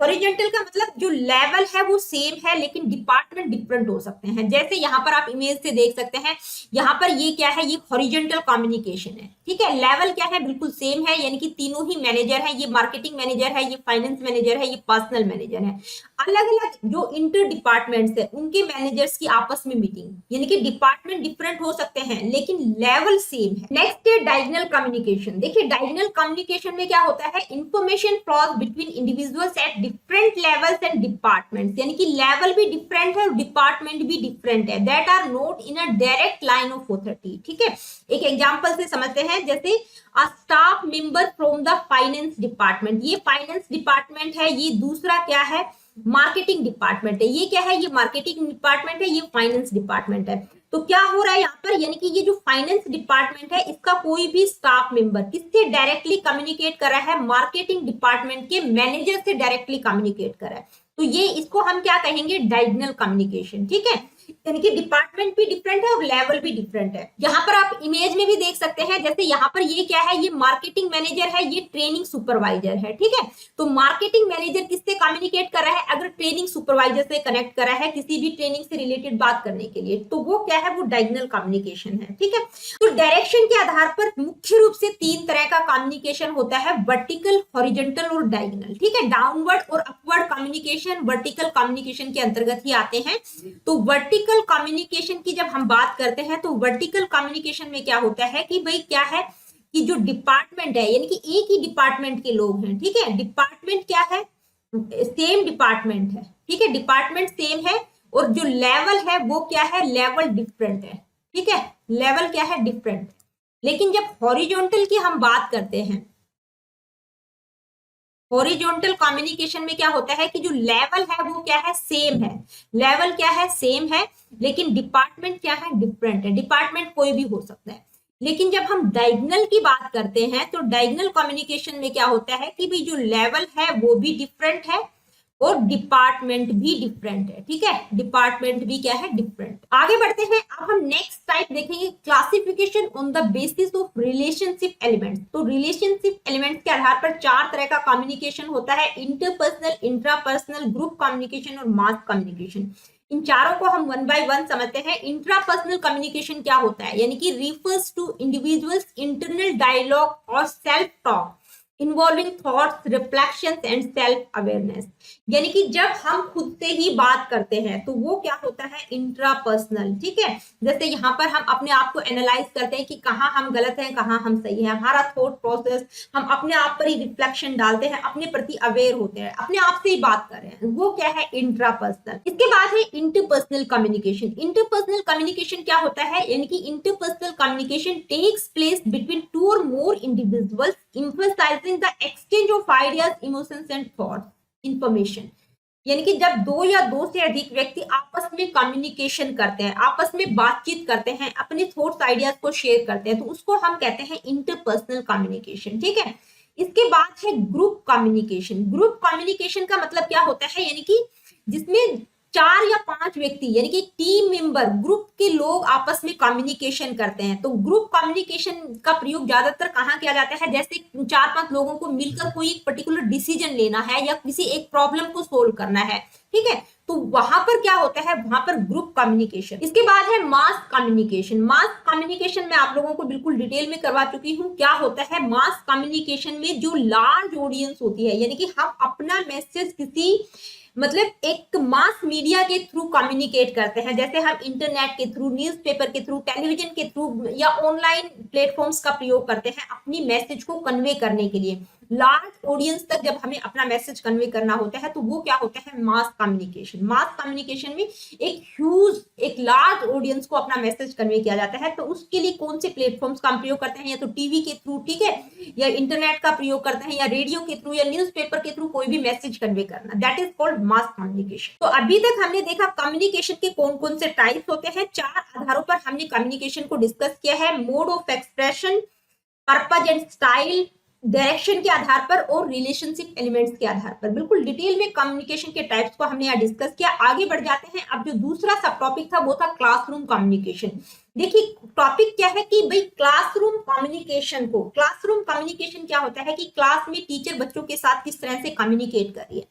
हॉरिजॉन्टल का मतलब जो लेवल है वो सेम है लेकिन डिपार्टमेंट डिफरेंट हो सकते हैं। जैसे यहाँ पर आप इमेज से देख सकते हैं, यहाँ पर ये क्या है, ये हॉरिजॉन्टल कम्युनिकेशन है, ठीक है। लेवल क्या है, बिल्कुल सेम है, यानी कि तीनों ही मैनेजर है, ये मार्केटिंग मैनेजर है, ये फाइनेंस मैनेजर है, ये पर्सनल मैनेजर है। अलग अलग जो इंटर डिपार्टमेंट्स है उनके मैनेजर्स की आपस में मीटिंग, यानी कि डिपार्टमेंट डिफरेंट हो सकते हैं लेकिन लेवल सेम है। नेक्स्ट है डायगोनल कम्युनिकेशन। देखिए डायगोनल कम्युनिकेशन में क्या होता है, information cross between individuals at different levels and departments, यानी कि लेवल भी डिफरेंट है और डिपार्टमेंट भी डिफरेंट है, that are not in a direct line of authority, ठीक है। एक एग्जांपल से समझते हैं, जैसे a staff member from the finance department, ये फाइनेंस डिपार्टमेंट है, ये दूसरा क्या है, मार्केटिंग डिपार्टमेंट है, ये क्या है, ये मार्केटिंग डिपार्टमेंट है, ये फाइनेंस डिपार्टमेंट है। तो क्या हो रहा है यहाँ पर, यानी कि ये जो फाइनेंस डिपार्टमेंट है इसका कोई भी स्टाफ मेंबर किससे डायरेक्टली कम्युनिकेट कर रहा है, मार्केटिंग डिपार्टमेंट के मैनेजर से डायरेक्टली कम्युनिकेट कर रहा है। तो ये इसको हम क्या कहेंगे, डायगोनल कम्युनिकेशन, ठीक है। यानी कि डिपार्टमेंट भी डिफरेंट है और लेवल भी डिफरेंट है। यहाँ पर आप इमेज में भी देख सकते हैं, जैसे यहाँ पर ये क्या है, ये मार्केटिंग मैनेजर है, ये ट्रेनिंग सुपरवाइजर है, ठीक है। तो मार्केटिंग मैनेजर किससे कम्युनिकेट कर रहा है, अगर ट्रेनिंग सुपरवाइजर से कनेक्ट कर रहा है किसी भी ट्रेनिंग से रिलेटेड बात करने के लिए, तो वो क्या है, वो डायगोनल कम्युनिकेशन है, ठीक है। तो डायरेक्शन के आधार पर मुख्य रूप से तीन तरह का कम्युनिकेशन होता है, वर्टिकल, हॉरिजॉन्टल और डायगोनल, ठीक है। डाउनवर्ड और अपवर्ड कम्युनिकेशन वर्टिकल कम्युनिकेशन के अंतर्गत ही आते हैं। तो वर्टिकल कम्युनिकेशन की जब हम बात करते हैं तो वर्टिकल कम्युनिकेशन में क्या होता है कि भाई क्या है, कि जो डिपार्टमेंट है, यानी कि एक ही डिपार्टमेंट के लोग हैं, ठीक है। डिपार्टमेंट क्या है, सेम डिपार्टमेंट है, ठीक है, डिपार्टमेंट सेम है, और जो लेवल है वो क्या है, लेवल डिफरेंट है, ठीक है, लेवल क्या है, डिफरेंट। लेकिन जब हॉरिजॉन्टल की हम बात करते हैं, हॉरिजॉन्टल कम्युनिकेशन में क्या होता है कि जो लेवल है वो क्या है, सेम है, लेवल क्या है, सेम है, लेकिन डिपार्टमेंट क्या है, डिफरेंट है। डिपार्टमेंट कोई भी हो सकता है। लेकिन जब हम डायगोनल की बात करते हैं तो डायगोनल कम्युनिकेशन में क्या होता है कि भाई जो लेवल है वो भी डिफरेंट है और डिपार्टमेंट भी डिफरेंट है, ठीक है, डिपार्टमेंट भी क्या है, डिफरेंट। आगे बढ़ते हैं, अब हम नेक्स्ट टाइप देखेंगे, classification on the basis of relationship elements. तो रिलेशनशिप एलिमेंट्स के आधार पर चार तरह का कम्युनिकेशन होता है, इंटरपर्सनल, इंट्रापर्सनल, ग्रुप कम्युनिकेशन और मास कम्युनिकेशन। इन चारों को हम वन बाय वन समझते हैं। इंट्रापर्सनल कम्युनिकेशन क्या होता है, यानी कि refers to individuals internal dialogue और self talk involving thoughts, reflections and self awareness, यानी कि जब हम खुद से ही बात करते हैं तो वो क्या होता है, इंट्रापर्सनल, ठीक है। जैसे यहाँ पर हम अपने आप को एनालाइज करते हैं कि कहाँ हम गलत हैं, कहाँ हम सही हैं, हमारा थॉट प्रोसेस, हम अपने आप पर ही रिफ्लेक्शन डालते हैं, अपने प्रति अवेयर होते हैं, अपने आप से ही बात कर रहे हैं, वो क्या है, इंट्रापर्सनल। इसके बाद है इंटरपर्सनल कम्युनिकेशन। इंटरपर्सनल कम्युनिकेशन क्या होता है, यानी कि interpersonal communication takes place between two और more individuals emphasizing the exchange of ideas, emotions and thoughts, information, यानी कि जब दो या दो से अधिक व्यक्ति आपस में कम्युनिकेशन करते हैं, आपस में बातचीत करते हैं, अपने थॉट्स आइडियाज को शेयर करते हैं, तो उसको हम कहते हैं इंटरपर्सनल कम्युनिकेशन, ठीक है। इसके बाद है ग्रुप कम्युनिकेशन। ग्रुप कम्युनिकेशन का मतलब क्या होता है, यानी कि जिसमें चार या पांच व्यक्ति, यानी कि टीम मेंबर, ग्रुप के लोग आपस में कम्युनिकेशन करते हैं। तो ग्रुप कम्युनिकेशन का प्रयोग ज्यादातर कहाँ किया जाता है, जैसे चार पांच लोगों को मिलकर कोई एक पर्टिकुलर डिसीजन लेना है या किसी एक प्रॉब्लम को सोल्व करना है, ठीक है, तो वहां पर क्या होता है, वहां पर ग्रुप कम्युनिकेशन। इसके बाद है मास कम्युनिकेशन। मास कम्युनिकेशन में आप लोगों को बिल्कुल डिटेल में करवा चुकी हूँ। क्या होता है मास कम्युनिकेशन में, जो लार्ज ऑडियंस होती है, यानी कि हम अपना मैसेज किसी मतलब एक मास मीडिया के थ्रू कम्युनिकेट करते हैं, जैसे हम इंटरनेट के थ्रू, न्यूज़पेपर के थ्रू, टेलीविजन के थ्रू या ऑनलाइन प्लेटफॉर्म्स का प्रयोग करते हैं अपनी मैसेज को कन्वे करने के लिए। लार्ज ऑडियंस तक जब हमें अपना मैसेज कन्वे करना होता है तो वो क्या होता है, मास कम्युनिकेशन। मास कम्युनिकेशन में एक ह्यूज, एक लार्ज ऑडियंस को अपना मैसेज कन्वे किया जाता है, तो उसके लिए कौन से प्लेटफॉर्म्स का प्रयोग करते हैं, या तो टीवी के थ्रू, ठीक है, या इंटरनेट का प्रयोग करते हैं, या रेडियो के थ्रू, या न्यूज़पेपर के थ्रू कोई भी मैसेज कन्वे करना, that is called mass communication. तो अभी तक हमने देखा कम्युनिकेशन के कौन कौन से टाइप्स होते हैं। चार आधारों पर हमने कम्युनिकेशन को डिस्कस किया है, mode of expression, purpose and style, direction के आधार पर और रिलेशनशिप एलिमेंट्स के आधार पर। बिल्कुल डिटेल में कम्युनिकेशन के टाइप्स को हमने यहाँ डिस्कस किया। आगे बढ़ जाते हैं। अब जो दूसरा सब टॉपिक था वो था क्लासरूम कम्युनिकेशन। देखिए टॉपिक क्या है कि भाई क्लासरूम कम्युनिकेशन को, क्लासरूम कम्युनिकेशन क्या होता है कि क्लास में टीचर बच्चों के साथ किस तरह से कम्युनिकेट कर रही है।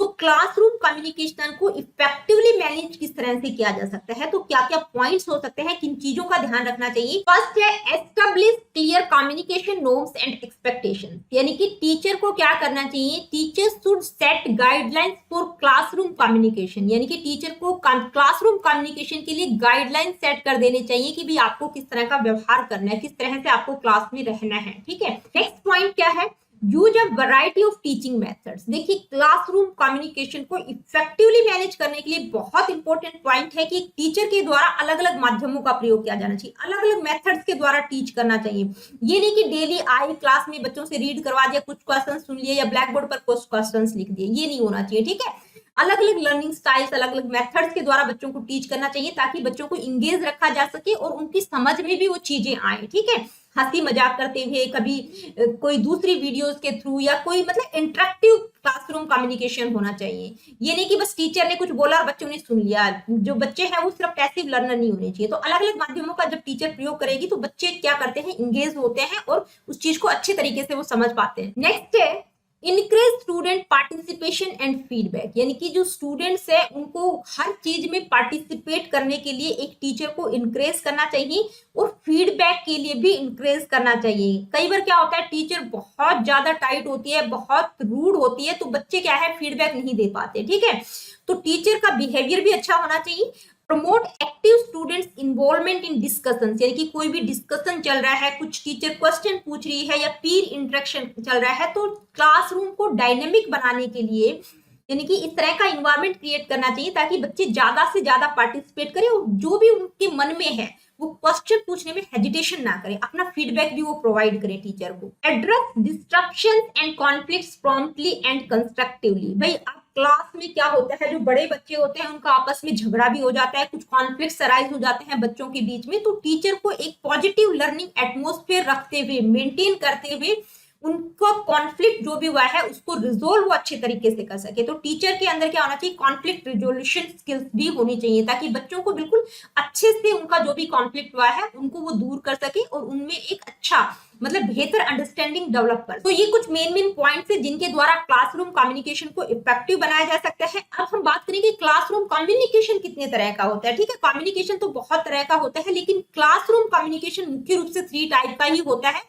तो क्लासरूम कम्युनिकेशन को इफेक्टिवली मैनेज किस तरह से किया जा सकता है, तो क्या क्या पॉइंट्स हो सकते हैं, किन चीजों का ध्यान रखना चाहिए। फर्स्ट है establish clear communication norms and expectations, यानी कि टीचर को क्या करना चाहिए, teacher should set guidelines for classroom communication, यानी कि टीचर को क्लासरूम कम्युनिकेशन के लिए गाइडलाइंस सेट कर देने चाहिए कि भी आपको किस तरह का व्यवहार करना है, किस तरह से आपको क्लास में रहना है। ठीक है, नेक्स्ट पॉइंट क्या है, use a variety of teaching methods. देखिए क्लासरूम कम्युनिकेशन को इफेक्टिवली मैनेज करने के लिए बहुत इंपॉर्टेंट पॉइंट है कि टीचर के द्वारा अलग अलग माध्यमों का प्रयोग किया जाना चाहिए, अलग अलग मेथड्स के द्वारा टीच करना चाहिए। ये नहीं कि डेली आई क्लास में बच्चों से रीड करवा दिया, कुछ क्वेश्चन सुन लिए या ब्लैक बोर्ड पर कुछ क्वेश्चन लिख दिए, ये नहीं होना चाहिए। ठीक है, अलग अलग लर्निंग स्टाइल्स, अलग अलग मेथड्स के द्वारा बच्चों को टीच करना चाहिए ताकि बच्चों को इंगेज रखा जा सके और उनकी समझ में भी वो चीजें आए। ठीक है, हंसी मजाक करते हुए, कभी कोई दूसरी वीडियोस के थ्रू, या कोई मतलब इंटरेक्टिव क्लासरूम कम्युनिकेशन होना चाहिए। ये नहीं कि बस टीचर ने कुछ बोला और बच्चों ने सुन लिया, जो बच्चे हैं वो सिर्फ पैसिव लर्नर नहीं होने चाहिए। तो अलग अलग माध्यमों का जब टीचर प्रयोग करेगी तो बच्चे क्या करते हैं, इंगेज होते हैं और उस चीज को अच्छे तरीके से वो समझ पाते हैं। नेक्स्ट है increase student participation and feedback, यानी कि जो स्टूडेंट्स है उनको हर चीज में पार्टिसिपेट करने के लिए एक टीचर को इंक्रेज करना चाहिए और फीडबैक के लिए भी इंक्रेज करना चाहिए। कई बार क्या होता है, टीचर बहुत ज्यादा टाइट होती है, बहुत रूड होती है, तो बच्चे क्या है फीडबैक नहीं दे पाते। ठीक है, तो टीचर का बिहेवियर भी अच्छा होना चाहिए। Promote active students involvement in discussion, यानी कि कोई भी डिस्कशन चल रहा है, कुछ टीचर क्वेश्चन पूछ रही है या पीर इंटरेक्शन चल रहा है, तो क्लासरूम को डायनेमिक बनाने के लिए यानी कि इस तरह का इन्वायरमेंट क्रिएट करना चाहिए ताकि बच्चे ज्यादा से ज्यादा पार्टिसिपेट करें और जो भी उनके मन में है वो क्वेश्चन पूछने में हेजिटेशन ना करें, अपना फीडबैक भी वो प्रोवाइड करें टीचर को। Address disruption and conflicts promptly and constructively. भाई क्लास में क्या होता है, जो बड़े बच्चे होते हैं उनका आपस में झगड़ा भी हो जाता है, कुछ कॉन्फ्लिक्ट्स अराइज हो जाते हैं बच्चों के बीच में, तो टीचर को एक पॉजिटिव लर्निंग एटमोस्फेयर रखते हुए, मेंटेन करते हुए उनका कॉन्फ्लिक्ट जो भी हुआ है उसको रिजोल्व वो अच्छे तरीके से कर सके। तो टीचर के अंदर क्या होना चाहिए, कॉन्फ्लिक्ट रिजोल्यूशन स्किल्स भी होनी चाहिए ताकि बच्चों को बिल्कुल अच्छे से उनका जो भी कॉन्फ्लिक्ट हुआ है उनको वो दूर कर सके और उनमें एक अच्छा मतलब बेहतर अंडरस्टैंडिंग डेवलप कर। तो ये कुछ मेन पॉइंट्स है जिनके द्वारा क्लासरूम कम्युनिकेशन को इफेक्टिव बनाया जा सकता है। अब हम बात करेंगे क्लासरूम कम्युनिकेशन कितने तरह का होता है। ठीक है, कम्युनिकेशन तो बहुत तरह का होता है, लेकिन क्लासरूम कम्युनिकेशन मुख्य रूप से 3 टाइप का ही होता है,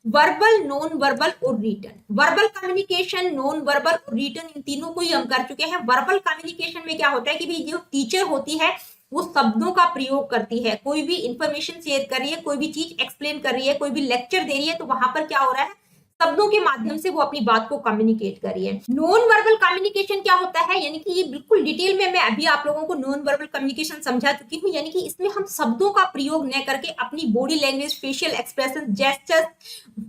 वर्बल, नॉन वर्बल और written. Verbal communication, non verbal और रिटन, इन तीनों को ही हम कर चुके हैं। वर्बल कम्युनिकेशन में क्या होता है कि भाई जो टीचर होती है वो शब्दों का प्रयोग करती है, कोई भी इंफॉर्मेशन शेयर कर रही है, कोई भी चीज एक्सप्लेन कर रही है, कोई भी लेक्चर दे रही है, तो वहां पर क्या हो रहा है, शब्दों के माध्यम से वो अपनी बात को कम्युनिकेट कर रही है। नॉन वर्बल कम्युनिकेशन क्या होता है, यानी कि ये बिल्कुल डिटेल में मैं अभी आप लोगों को नॉन वर्बल कम्युनिकेशन समझा चुकी हूँ, यानी कि इसमें हम शब्दों का प्रयोग न करके अपनी body language, facial expression, gestures,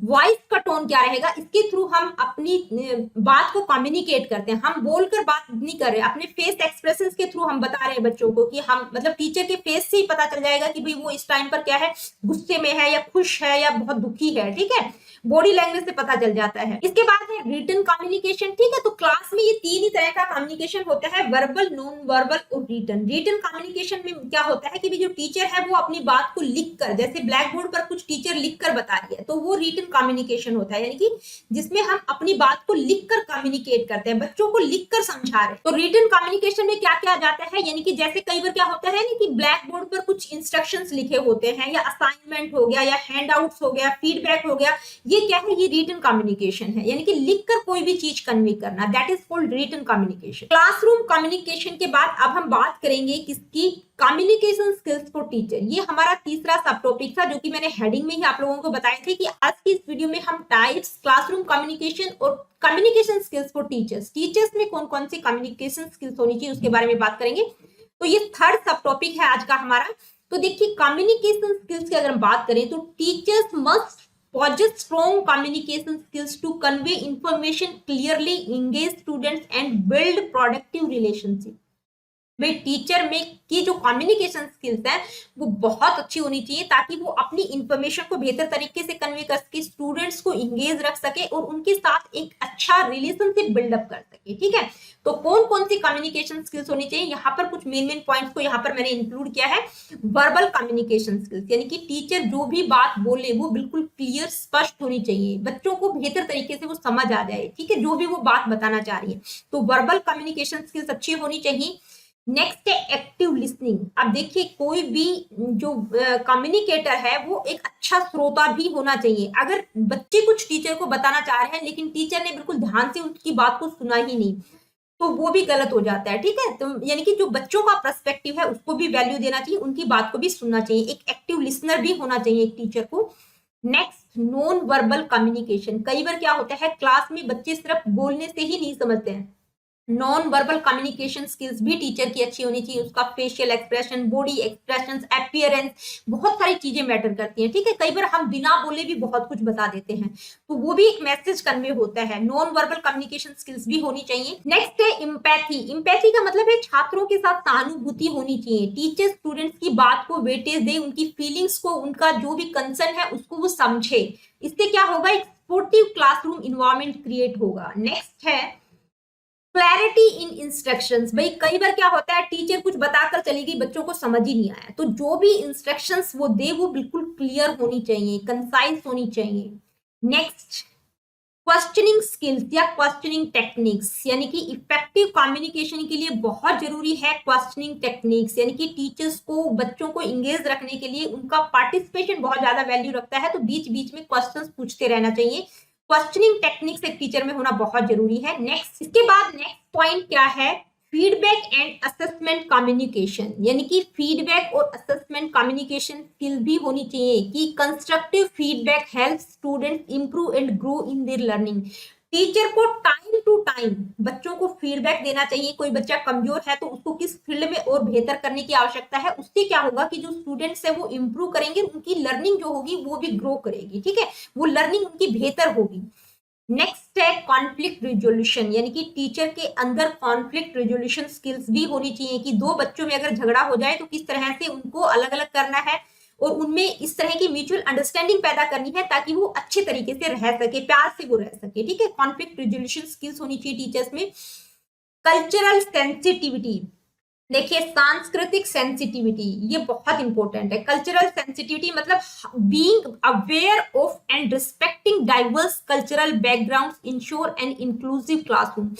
voice का टोन क्या रहेगा, इसके थ्रू हम अपनी बात को कम्युनिकेट करते हैं। हम बोलकर बात नहीं कर रहे, अपने फेस एक्सप्रेशन के थ्रू हम बता रहे हैं बच्चों को कि हम मतलब टीचर के फेस से ही पता चल जाएगा कि भाई वो इस टाइम पर क्या है, गुस्से में है या खुश है या बहुत दुखी है। ठीक है, बॉडी लैंग्वेज से पता चल जाता है। इसके बाद है रिटन कम्युनिकेशन। ठीक है, तो क्लास में ये 3 ही तरह का कम्युनिकेशन होता है, वर्बल, नॉन वर्बल और रिटन। रिटन कम्युनिकेशन में क्या होता है कि जो टीचर है वो अपनी बात को लिखकर, जैसे ब्लैक बोर्ड पर कुछ टीचर लिखकर बता रही है, तो वो रिटन कम्युनिकेशन होता है, यानी कि जिसमें हम अपनी बात को लिखकर कम्युनिकेट करते हैं, बच्चों को लिखकर समझा रहे हैं। तो रिटन कम्युनिकेशन में क्या क्या जाता है, यानी कि जैसे कई बार क्या होता है कि ब्लैक बोर्ड पर कुछ इंस्ट्रक्शंस लिखे होते हैं, या असाइनमेंट हो गया, या हैंडआउट्स हो गया, फीडबैक हो गया, ये क्या है, ये रिटन कम्युनिकेशन है, यानी कि लिखकर कोई भी चीज कन्वे करना, that is called written communication. Classroom communication के बाद अब हम बात करेंगे किसकी, कम्युनिकेशन स्किल्स फॉर टीचर। ये हमारा तीसरा सब टॉपिक था जो कि मैंने हेडिंग में ही आप लोगों को बताया थे कि आज की इस वीडियो में हम टाइप्स, क्लासरूम कम्युनिकेशन और communication skills for teachers, teachers में कौन कौन सी कम्युनिकेशन स्किल्स होनी चाहिए उसके बारे में बात करेंगे। तो ये थर्ड सब टॉपिक है आज का हमारा। तो देखिए कम्युनिकेशन स्किल्स की अगर हम बात करें तो teachers must possess strong communication skills to convey information clearly, engage students and build productive relationship। भाई टीचर में की जो कम्युनिकेशन स्किल्स है वो बहुत अच्छी होनी चाहिए ताकि वो अपनी इंफॉर्मेशन को बेहतर तरीके से कन्वे कर सके, स्टूडेंट्स को इंगेज रख सके और उनके साथ एक अच्छा रिलेशनशिप बिल्डअप कर सके। ठीक है, तो कौन कौन सी कम्युनिकेशन स्किल्स होनी चाहिए, यहाँ पर कुछ मेन पॉइंट्स को यहाँ पर मैंने इंक्लूड किया है। वर्बल कम्युनिकेशन स्किल्स, यानी कि टीचर जो भी बात बोले वो बिल्कुल क्लियर स्पष्ट होनी चाहिए, बच्चों को बेहतर तरीके से वो समझ आ जाए, ठीक है, जो भी वो बात बताना चाह रही है। तो वर्बल कम्युनिकेशन स्किल्स अच्छी होनी चाहिए। नेक्स्ट है एक्टिव लिसनिंग। अब देखिए कोई भी जो कम्युनिकेटर है वो एक अच्छा श्रोता भी होना चाहिए। अगर बच्चे कुछ टीचर को बताना चाह रहे हैं लेकिन टीचर ने बिल्कुल ध्यान से उनकी बात को सुना ही नहीं, तो वो भी गलत हो जाता है, ठीक है। तो यानी कि जो बच्चों का पर्सपेक्टिव है उसको भी वैल्यू देना चाहिए, उनकी बात को भी सुनना चाहिए, एक एक्टिव लिसनर भी होना चाहिए एक टीचर को। Next, non verbal communication. कई बार क्या होता है क्लास में बच्चे सिर्फ बोलने से ही नहीं समझते हैं, नॉन वर्बल कम्युनिकेशन स्किल्स भी टीचर की अच्छी होनी चाहिए, उसका facial expression, body expressions, appearance, बहुत सारी चीजें मैटर करती हैं, ठीक है। कई बार हम बिना बोले भी बहुत कुछ बता देते हैं, तो वो भी एक मैसेज कन्वे होता है, नॉन वर्बल कम्युनिकेशन स्किल्स भी होनी चाहिए। नेक्स्ट है इम्पैथी। इम्पैथी का मतलब है छात्रों के साथ सहानुभूति होनी चाहिए, टीचर स्टूडेंट्स की बात को वेटेज दे, उनकी फीलिंग्स को, उनका जो भी कंसर्न है उसको वो समझे। इससे क्या होगा, एक सपोर्टिव क्लासरूम इन्वायरमेंट क्रिएट होगा। नेक्स्ट है क्लैरिटी इन इंस्ट्रक्शंस। भाई कई बार क्या होता है टीचर कुछ बताकर चली गई, बच्चों को समझ ही नहीं आया, तो जो भी इंस्ट्रक्शंस वो दे वो बिल्कुल क्लियर होनी चाहिए, कंसाइज होनी चाहिए। नेक्स्ट, क्वेश्चनिंग स्किल्स या क्वेश्चनिंग टेक्निक्स, यानी कि इफेक्टिव कम्युनिकेशन के लिए बहुत जरूरी है क्वेश्चनिंग टेक्निक्स, यानी कि टीचर्स को बच्चों को इंगेज रखने के लिए उनका पार्टिसिपेशन बहुत ज्यादा वैल्यू रखता है, तो बीच बीच में क्वेश्चंस पूछते रहना चाहिए। क्वेश्चनिंग टेक्निक्स एक टीचर में होना बहुत जरूरी है। नेक्स्ट, इसके बाद नेक्स्ट पॉइंट क्या है, फीडबैक एंड असेसमेंट कम्युनिकेशन, यानी कि फीडबैक और असेसमेंट कम्युनिकेशन स्किल भी होनी चाहिए कि constructive feedback help student improve and grow in their learning. Teacher को टाइम टू टाइम बच्चों को फीडबैक देना चाहिए, कोई बच्चा कमजोर है तो उसको किस फील्ड में और बेहतर करने की आवश्यकता है, उससे क्या होगा कि जो स्टूडेंट्स है वो इंप्रूव करेंगे, उनकी लर्निंग जो होगी वो भी ग्रो करेगी, ठीक है, वो लर्निंग उनकी बेहतर होगी। नेक्स्ट है कॉन्फ्लिक्ट रिजोल्यूशन, यानी कि टीचर के अंदर कॉन्फ्लिक्ट रिजोल्यूशन स्किल्स भी होनी चाहिए कि दो बच्चों में अगर झगड़ा हो जाए तो किस तरह से उनको अलग अलग करना है और उनमें इस तरह की म्यूचुअल अंडरस्टैंडिंग पैदा करनी है ताकि वो अच्छे तरीके से रह सके, प्यार से वो रह सके, ठीक है। कॉन्फ्लिक्ट रिजोल्यूशन स्किल्स होनी चाहिए टीचर्स में। कल्चरल सेंसिटिविटी, देखिए सांस्कृतिक सेंसिटिविटी ये बहुत इंपॉर्टेंट है। कल्चरल सेंसिटिविटी मतलब being aware of and respecting diverse cultural backgrounds ensure an inclusive classroom.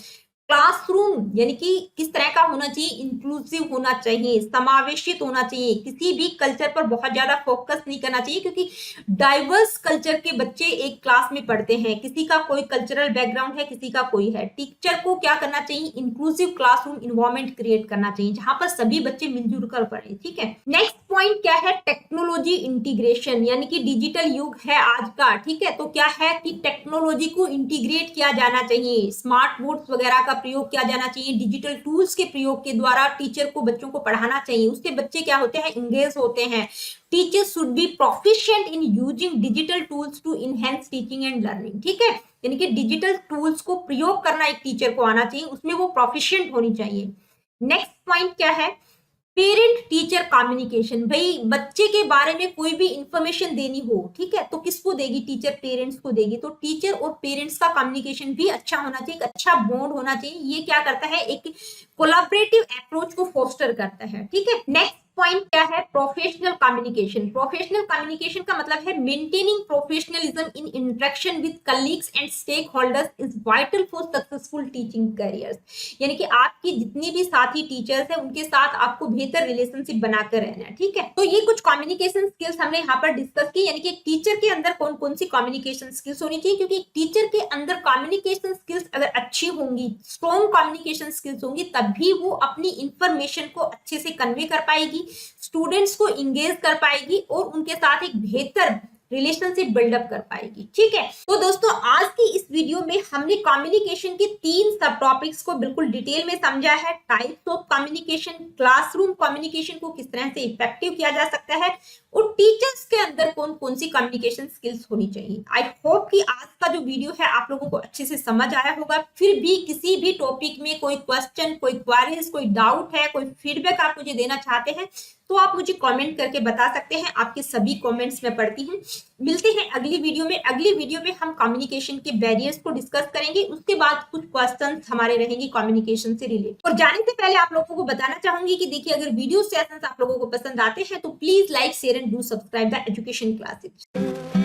Classroom यानी कि किस तरह का होना चाहिए, इंक्लूसिव होना चाहिए, समावेशित होना चाहिए, किसी भी कल्चर पर बहुत ज्यादा फोकस नहीं करना चाहिए, क्योंकि डाइवर्स कल्चर के बच्चे एक क्लास में पढ़ते हैं, किसी का कोई कल्चरल बैकग्राउंड है, किसी का कोई है। टीचर को क्या करना चाहिए, इंक्लूसिव क्लासरूम इन्वायरमेंट क्रिएट करना चाहिए जहां पर सभी बच्चे मिलजुल कर पढ़े, ठीक है। नेक्स्ट पॉइंट क्या है, टेक्नोलॉजी इंटीग्रेशन, यानी कि डिजिटल युग है आज का, ठीक है, तो क्या है कि टेक्नोलॉजी को इंटीग्रेट किया जाना चाहिए, स्मार्ट बोर्ड्स वगैरह का प्रयोग किया जाना चाहिए, डिजिटल टूल्स के प्रयोग के द्वारा टीचर को बच्चों को पढ़ाना चाहिए, उससे बच्चे क्या होते हैं, इंगेज होते हैं। Teachers should be proficient in using digital tools to enhance teaching and learning, ठीक है, यानी कि डिजिटल टूल्स को प्रयोग करना एक टीचर को आना चाहिए, उसमें वो प्रोफिशिएंट होनी चाहिए। नेक्स्ट पॉइंट क्या है, पेरेंट टीचर कम्युनिकेशन। भाई बच्चे के बारे में कोई भी इंफॉर्मेशन देनी हो, ठीक है, तो किसको देगी, टीचर पेरेंट्स को देगी, तो टीचर और पेरेंट्स का कम्युनिकेशन भी अच्छा होना चाहिए, एक अच्छा बॉन्ड होना चाहिए। ये क्या करता है, एक कोलैबोरेटिव अप्रोच को फोस्टर करता है, ठीक है। नेक्स्ट पॉइंट क्या है, प्रोफेशनल कम्युनिकेशन। प्रोफेशनल कम्युनिकेशन का मतलब है maintaining professionalism in interaction with colleagues and stakeholders is vital for successful teaching careers, यानी कि आपकी जितनी भी साथी टीचर्स है उनके साथ आपको बेहतर रिलेशनशिप बनाकर रहना है, ठीक है। तो ये कुछ कम्युनिकेशन स्किल्स हमने यहाँ पर डिस्कस की, यानी कि एक टीचर के अंदर कौन कौन सी कम्युनिकेशन स्किल्स होनी चाहिए, क्योंकि एक टीचर के अंदर कम्युनिकेशन स्किल्स अगर अच्छी होंगी, स्ट्रॉन्ग कम्युनिकेशन स्किल्स होंगी, तभी वो अपनी इंफॉर्मेशन को अच्छे से कन्वे कर पाएगी, स्टूडेंट्स को इंगेज कर पाएगी और उनके साथ एक बेहतर रिलेशनशिप बिल्डअप कर पाएगी, ठीक है। तो दोस्तों आज की इस वीडियो में हमने कम्युनिकेशन के 3 सब टॉपिक्स को बिल्कुल डिटेल में समझा है। Types of communication, classroom communication को किस तरह से इफेक्टिव किया जा सकता है और टीचर्स के अंदर कौन कौन सी कम्युनिकेशन स्किल्स होनी चाहिए। आई होप कि आज का जो वीडियो है आप लोगों को अच्छे से समझ आया होगा। फिर भी किसी भी टॉपिक में कोई क्वेश्चन, कोई क्वेरीज, कोई डाउट है, कोई फीडबैक आप मुझे देना चाहते हैं तो आप मुझे कमेंट करके बता सकते हैं। आपके सभी कमेंट्स मैं पढ़ती हूँ। मिलते हैं अगली वीडियो में। अगली वीडियो में हम कम्युनिकेशन के बैरियर्स को डिस्कस करेंगे। उसके बाद कुछ क्वेश्चंस हमारे रहेंगे कम्युनिकेशन से रिलेटेड। और जाने से पहले आप लोगों को बताना चाहूंगी कि देखिए, अगर वीडियो सेशंस आप लोगों को पसंद आते हैं तो please like, share and do subscribe the education classes.